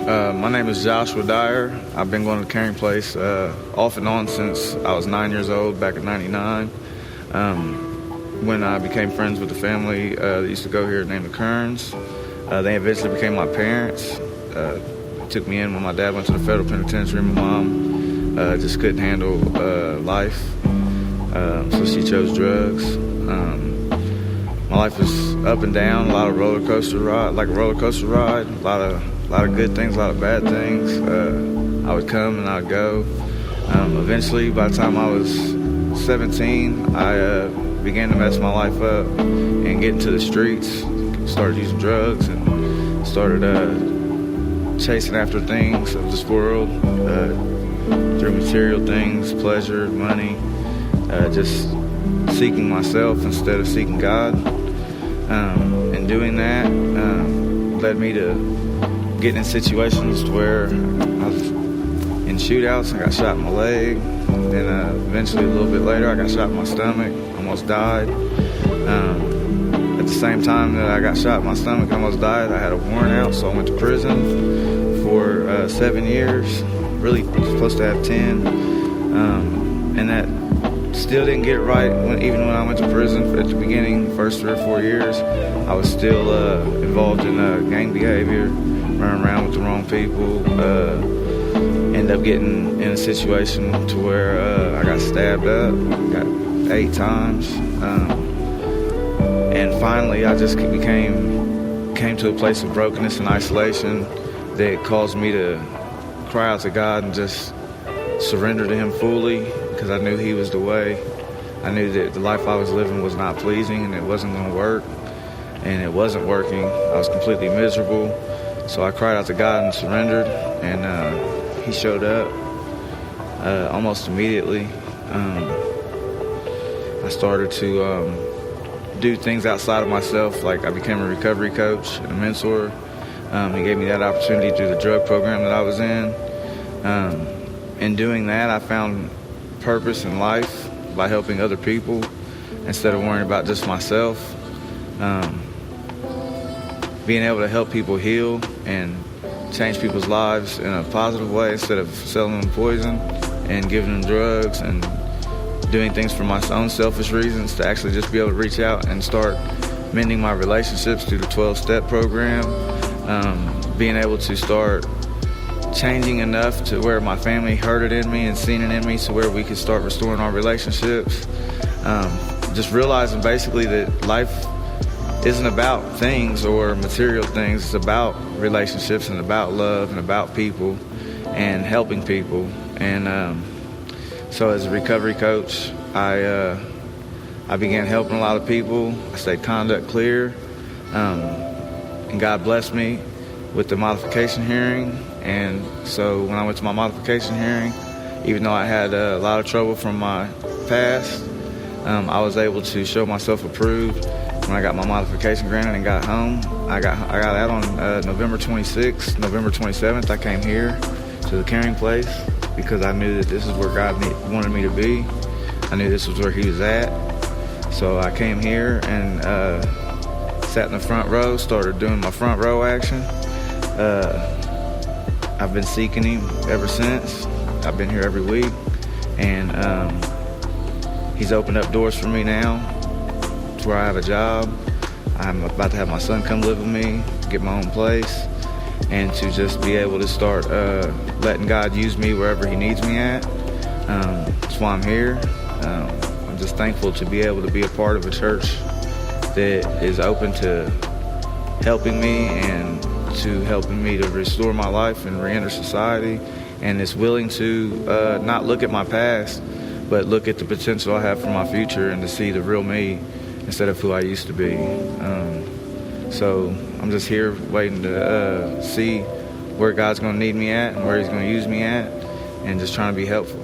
My name is Joshua Dyer. I've been going to the Caring Place off and on since I was 9 years old, back in '99. When I became friends with the family that used to go here named the Kearns, they eventually became my parents. Took me in when my dad went to the federal penitentiary. My mom just couldn't handle life, so she chose drugs. My life was up and down, a lot of roller coaster ride, like a roller coaster ride, a lot of good things, a lot of bad things. I would come and I would go. Eventually, by the time I was 17, I began to mess my life up and get into the streets. Started using drugs and started chasing after things of this world, through material things, pleasure, money, just seeking myself instead of seeking God. And doing that led me to getting in situations where I was in shootouts. I got shot in my leg, and eventually a little bit later I got shot in my stomach, almost died. At the same time that I got shot in my stomach and almost died, I had a warrant out, so I went to prison for 7 years, really supposed to have 10, and that still didn't get right. Even when I went to prison at the beginning, first 3 or 4 years, I was still involved in gang behavior, running around with the wrong people. Ended up getting in a situation to where I got stabbed up, got 8 times, and finally I just came to a place of brokenness and isolation that caused me to cry out to God and just surrender to Him fully, because I knew He was the way. I knew that the life I was living was not pleasing and it wasn't going to work, and it wasn't working. I was completely miserable. So I cried out to God and surrendered, and He showed up almost immediately. I started to do things outside of myself, like I became a recovery coach and a mentor. He gave me that opportunity through the drug program that I was in. In doing that, I found purpose in life by helping other people instead of worrying about just myself. Being able to help people heal and change people's lives in a positive way instead of selling them poison and giving them drugs and doing things for my own selfish reasons, to actually just be able to reach out and start mending my relationships through the 12-step program. Being able to start changing enough to where my family heard it in me and seen it in me, so where we could start restoring our relationships. Just realizing basically that life isn't about things or material things. It's about relationships and about love and about people and helping people. And so as a recovery coach, I began helping a lot of people. I stayed conduct clear, and God blessed me with the modification hearing. And so when I went to my modification hearing, even though I had a lot of trouble from my past, I was able to show myself approved. When I got my modification granted and got home, I got out on November 26th. November 27th, I came here to the Caring Place because I knew that this is where God wanted me to be. I knew this was where He was at. So I came here and sat in the front row, started doing my front row action. I've been seeking Him ever since. I've been here every week, and He's opened up doors for me now to where I have a job. I'm about to have my son come live with me, get my own place, and to just be able to start letting God use me wherever He needs me at. That's why I'm here. I'm just thankful to be able to be a part of a church that is open to helping me and to helping me to restore my life and re-enter society, and is willing to not look at my past, but look at the potential I have for my future and to see the real me instead of who I used to be. So I'm just here waiting to see where God's going to need me at and where He's going to use me at, and just trying to be helpful.